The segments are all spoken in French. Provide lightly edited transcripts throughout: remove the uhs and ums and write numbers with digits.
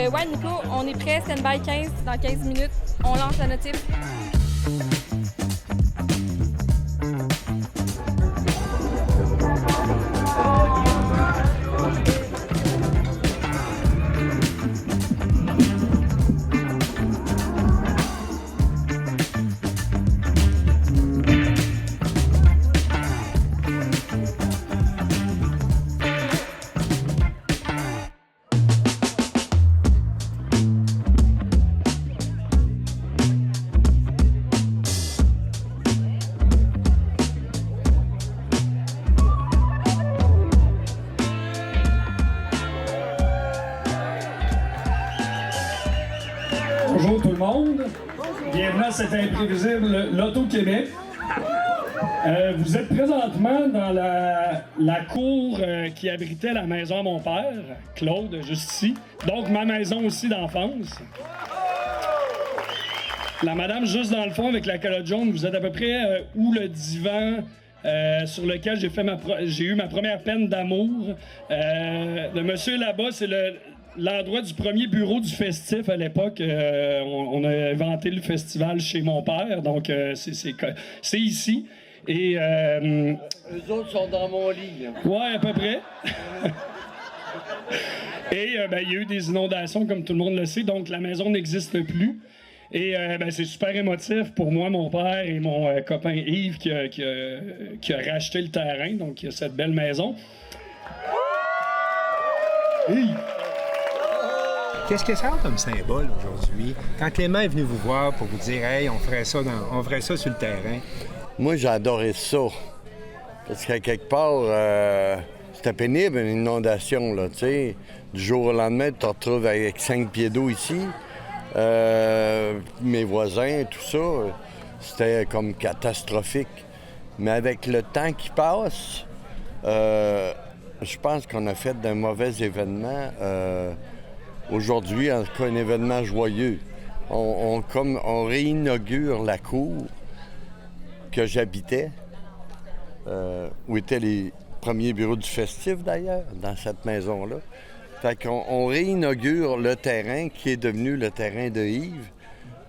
ouais, Nico, on est prêt, stand-by 15, dans 15 minutes, on lance la notif. Bonjour tout le monde, bienvenue à cet imprévisible Loto-Québec. Vous êtes présentement dans la cour qui abritait la maison à mon père, Claude, juste ici. Donc ma maison aussi d'enfance. La madame juste dans le fond avec la calotte jaune, vous êtes à peu près où le divan sur lequel j'ai eu ma première peine d'amour. Le monsieur là-bas, c'est l'endroit du premier bureau du festif à l'époque. On a inventé le festival chez mon père, donc c'est ici. Et eux autres sont dans mon lit. Là. Ouais, à peu près. Et il y a eu des inondations, comme tout le monde le sait, donc la maison n'existe plus. Et c'est super émotif pour moi, mon père et mon copain Yves qui a racheté le terrain, donc il y a cette belle maison. Yves! Qu'est-ce que ça a comme symbole aujourd'hui? Quand Clément est venu vous voir pour vous dire « Hey, on ferait ça sur le terrain », moi, j'ai adoré ça. Parce qu'à quelque part, c'était pénible, une inondation, là, tu sais. Du jour au lendemain, tu te retrouves avec 5 pieds d'eau ici. Mes voisins, tout ça, c'était comme catastrophique. Mais avec le temps qui passe, je pense qu'on a fait d'un mauvais événement. Aujourd'hui, en tout cas, un événement joyeux. On réinaugure la cour que j'habitais, où étaient les premiers bureaux du festif, d'ailleurs, dans cette maison-là. Fait qu'on réinaugure le terrain qui est devenu le terrain de Yves.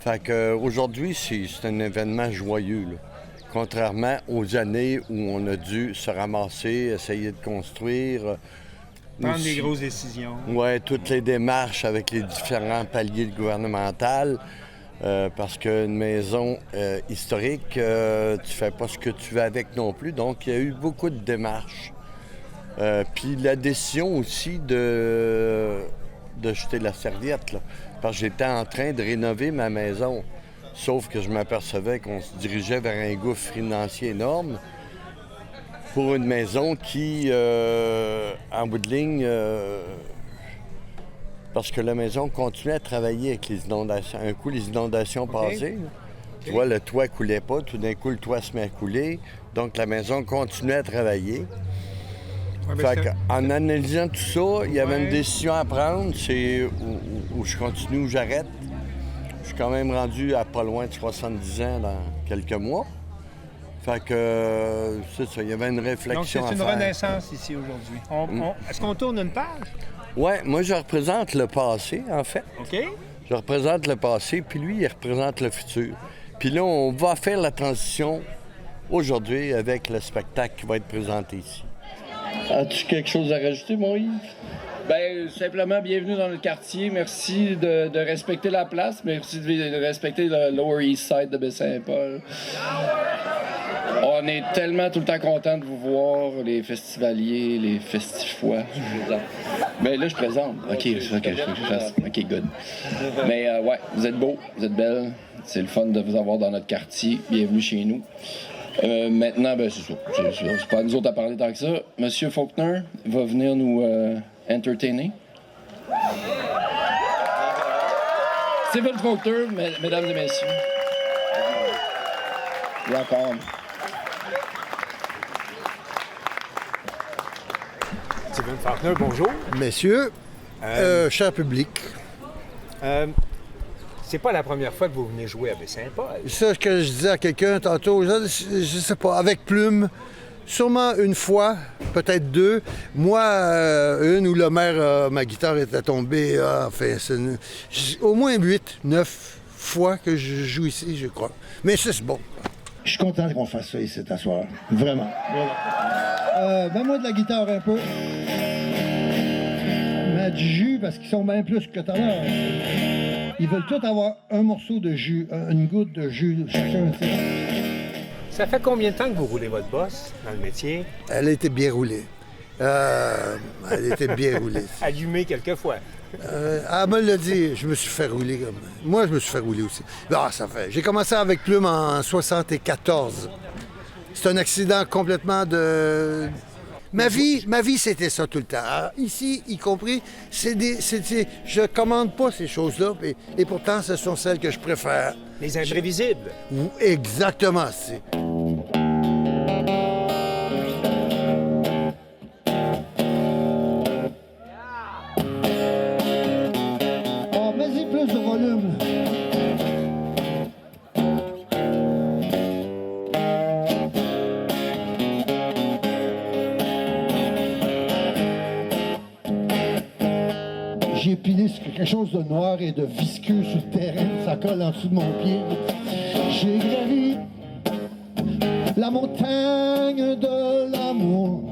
Fait qu'aujourd'hui, c'est un événement joyeux, là. Contrairement aux années où on a dû se ramasser, essayer de construire. prendre des grosses décisions. Oui, toutes les démarches avec les différents paliers gouvernementaux. Parce qu'une maison historique, tu fais pas ce que tu veux avec non plus. Donc, il y a eu beaucoup de démarches. Puis la décision aussi de jeter la serviette, là. Parce que j'étais en train de rénover ma maison. Sauf que je m'apercevais qu'on se dirigeait vers un gouffre financier énorme pour une maison qui, en bout de ligne, parce que la maison continuait à travailler avec les inondations. Un coup, les inondations passaient. Tu vois, le toit ne coulait pas. Tout d'un coup, le toit se met à couler. Donc, la maison continuait à travailler. En analysant tout ça, il y avait une décision à prendre. C'est où je continue ou j'arrête. Je suis quand même rendu à pas loin de 70 ans dans quelques mois. Fait que, c'est ça, il y avait une réflexion à faire. Donc, c'est une renaissance ici aujourd'hui. Est-ce qu'on tourne une page? Oui, moi, je représente le passé, en fait. OK. Je représente le passé, puis lui, il représente le futur. Puis là, on va faire la transition aujourd'hui avec le spectacle qui va être présenté ici. As-tu quelque chose à rajouter, mon Yves? Bien, simplement, bienvenue dans le quartier. Merci de respecter la place. Merci de respecter le Lower East Side de Baie-Saint-Paul. On est tellement tout le temps contents de vous voir, les festivaliers, les festifois. Mais là, je présente. OK, good. Mais ouais, vous êtes beaux, vous êtes belles. C'est le fun de vous avoir dans notre quartier. Bienvenue chez nous. Maintenant, ben c'est ça. C'est pas à nous autres à parler tant que ça. Monsieur Faulkner va venir nous entertainer. Stephen Faulkner, mesdames et messieurs. Rock on. Stephen Faulkner, bonjour. Messieurs, cher public. C'est pas la première fois que vous venez jouer à Baie-Saint-Paul. Ça, ce que je disais à quelqu'un tantôt, je sais pas, avec Plume, sûrement une fois, peut-être deux. Moi, une où le maire, ma guitare était tombée, au moins 8, 9 fois que je joue ici, je crois. Mais c'est bon. Je suis content qu'on fasse ça ici, ce soir. Vraiment. Mets-moi de la guitare un peu. Mets du jus, parce qu'ils sont bien plus que tout à l'heure. Ils veulent tous avoir un morceau de jus, une goutte de jus, chacun, tu sais. Ça fait combien de temps que vous roulez votre bosse dans le métier? Elle a été bien roulée. Elle était bien roulée. Allumée quelquefois. Elle me l'a dit, je me suis fait rouler comme... Moi, je me suis fait rouler aussi. Ça fait... J'ai commencé avec Plume en 74. C'est un accident complètement de... Ma vie, c'était ça tout le temps. Alors, ici, y compris, je commande pas ces choses-là, et pourtant, ce sont celles que je préfère. Les imprévisibles. Exactement, c'est... Oh, mets-y plus de volume. J'ai pilé sur quelque chose de noir et de visqueux sur le terrain. Ça colle en dessous de mon pied. J'ai gravi la montagne de l'amour.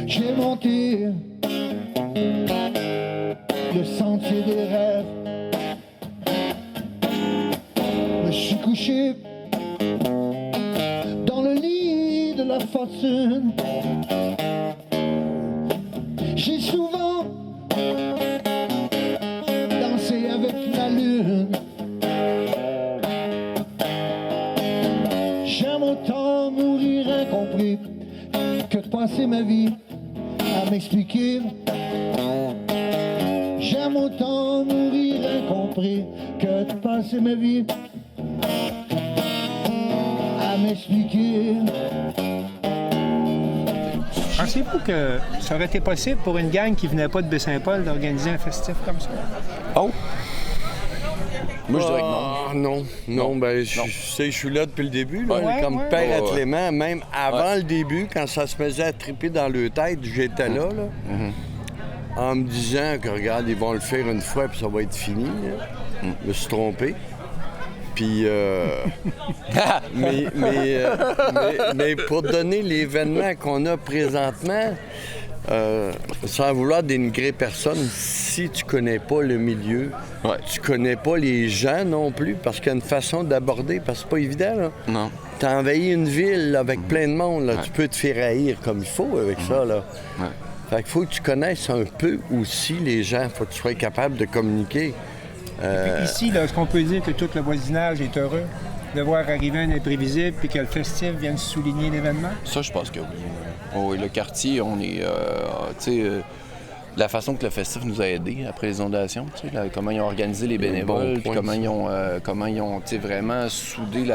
J'ai monté le sentier des rêves. Me suis couché dans le lit de la fortune. J'ai souvent dansé avec la lune. J'aime autant mourir incompris que de passer ma vie à m'expliquer. J'aime autant mourir incompris que de passer ma vie à m'expliquer. Pensez-vous que ça aurait été possible pour une gang qui venait pas de Baie-Saint-Paul d'organiser un festif comme ça? Oh! Moi, je dirais que non. Non, je suis là depuis le début. Là, Ouais, comme ouais. père à Clément, même avant le début, quand ça se faisait à triper dans le tête, j'étais là, en me disant que, regarde, ils vont le faire une fois puis ça va être fini. Là. Je me suis trompé. Puis, mais pour donner l'événement qu'on a présentement, sans vouloir dénigrer personne, si tu connais pas le milieu, tu connais pas les gens non plus, parce qu'il y a une façon d'aborder, parce que c'est pas évident, là. Non. T'as envahi une ville là, avec plein de monde, là. Tu peux te faire haïr comme il faut avec ça, là. Ouais. Fait qu'il faut que tu connaisses un peu aussi les gens, faut que tu sois capable de communiquer. Ici, là, est-ce qu'on peut dire que tout le voisinage est heureux de voir arriver un imprévisible puis que le festif vienne souligner l'événement? Ça, je pense que oui. Oh, oui, le quartier, on est... la façon que le festif nous a aidés après les inondations, comment ils ont organisé les bénévoles, puis comment ils ont vraiment soudé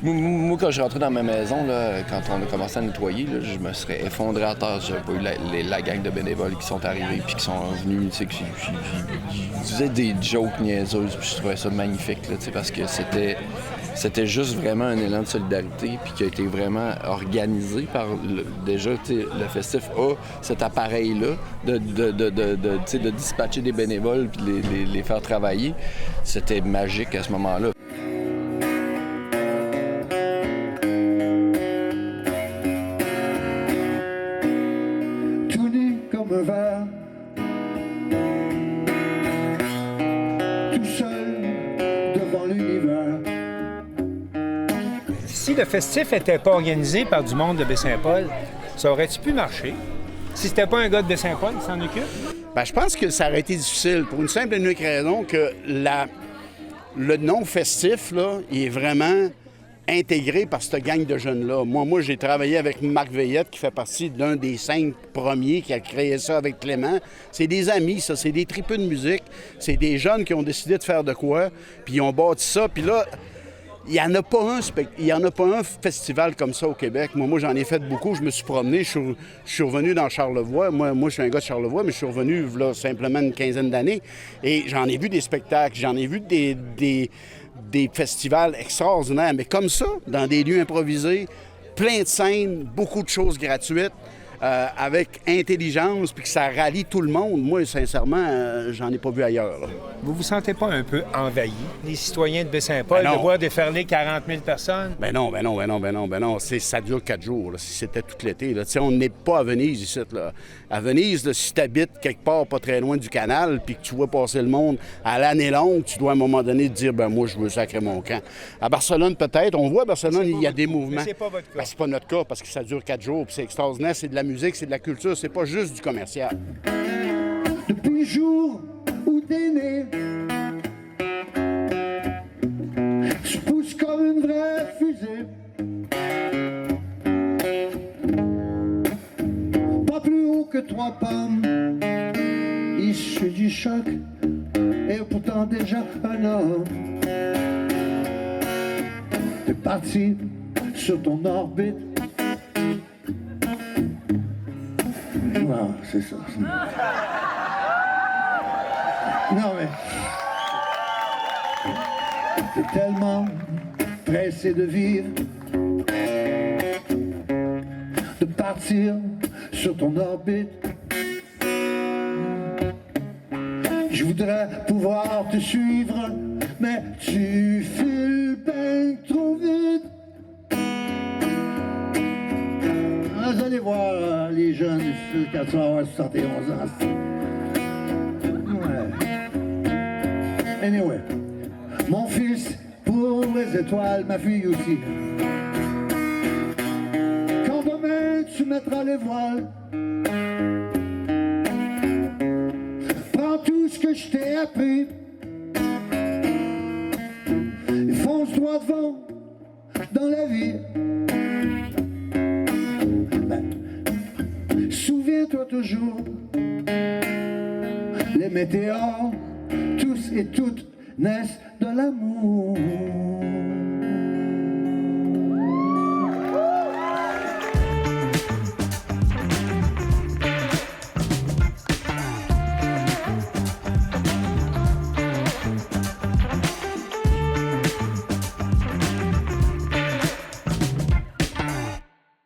Moi, quand je suis rentré dans ma maison, là, quand on a commencé à nettoyer, là, je me serais effondré à terre. J'avais pas eu la gang de bénévoles qui sont arrivés puis qui sont venus, qui disaient des jokes niaiseuses, puis je trouvais ça magnifique, là, parce que c'était juste vraiment un élan de solidarité puis qui a été vraiment organisé par le festif a cet appareil-là de dispatcher des bénévoles puis les faire travailler. C'était magique à ce moment-là. Comme un verre, tout seul devant l'univers. Si le festif n'était pas organisé par du monde de Baie-Saint-Paul, ça aurait-tu pu marcher? Si c'était pas un gars de Baie-Saint-Paul qui s'en occupe? Bien, je pense que ça aurait été difficile pour une simple et unique raison que le nom festif, là, il est vraiment intégré par cette gang de jeunes-là. Moi, j'ai travaillé avec Marc Veillette, qui fait partie d'un des 5 premiers qui a créé ça avec Clément. C'est des amis, ça. C'est des tripeux de musique. C'est des jeunes qui ont décidé de faire de quoi, puis ils ont bâti ça. Puis là, il n'y en a pas un festival comme ça au Québec. Moi, j'en ai fait beaucoup. Je me suis promené. Je suis revenu dans Charlevoix. Moi, je suis un gars de Charlevoix, mais je suis revenu là, simplement une quinzaine d'années. Et j'en ai vu des spectacles. J'en ai vu des des festivals extraordinaires, mais comme ça, dans des lieux improvisés, plein de scènes, beaucoup de choses gratuites, avec intelligence, puis que ça rallie tout le monde. Moi, sincèrement, j'en ai pas vu ailleurs. Là. Vous vous sentez pas un peu envahi, les citoyens de Baie-Saint-Paul, de voir déferler 40 000 personnes? Ben non. Ça dure 4 jours, là, si c'était tout l'été. Là. On n'est pas à Venise ici. Là. À Venise, là, si tu habites quelque part pas très loin du canal, puis que tu vois passer le monde à l'année longue, tu dois à un moment donné te dire, ben moi, je veux sacrer mon camp. À Barcelone, peut-être. On voit à Barcelone, il y a des mouvements. C'est pas votre cas. Ben, c'est pas notre cas, parce que ça dure 4 jours, puis c'est extraordinaire. C'est de la musique, c'est de la culture, c'est pas juste du commercial. Depuis le jour où t'es né, je pousse comme une vraie fusée. Pas plus haut que 3 pommes, issu du choc, et pourtant déjà un homme. T'es parti sur ton orbite. Non, c'est ça. Non, mais... T'es tellement pressé de vivre, de partir sur ton orbite. Je voudrais pouvoir te suivre, mais tu files bien trop vite. Vous allez voir les jeunes quand tu vas avoir 71 ans. Ouais. Anyway, mon fils pour les étoiles, ma fille aussi. Quand demain tu mettras les voiles, prends tout ce que je t'ai appris et fonce droit devant dans la vie. Souviens-toi toujours, les météores, tous et toutes naissent de l'amour.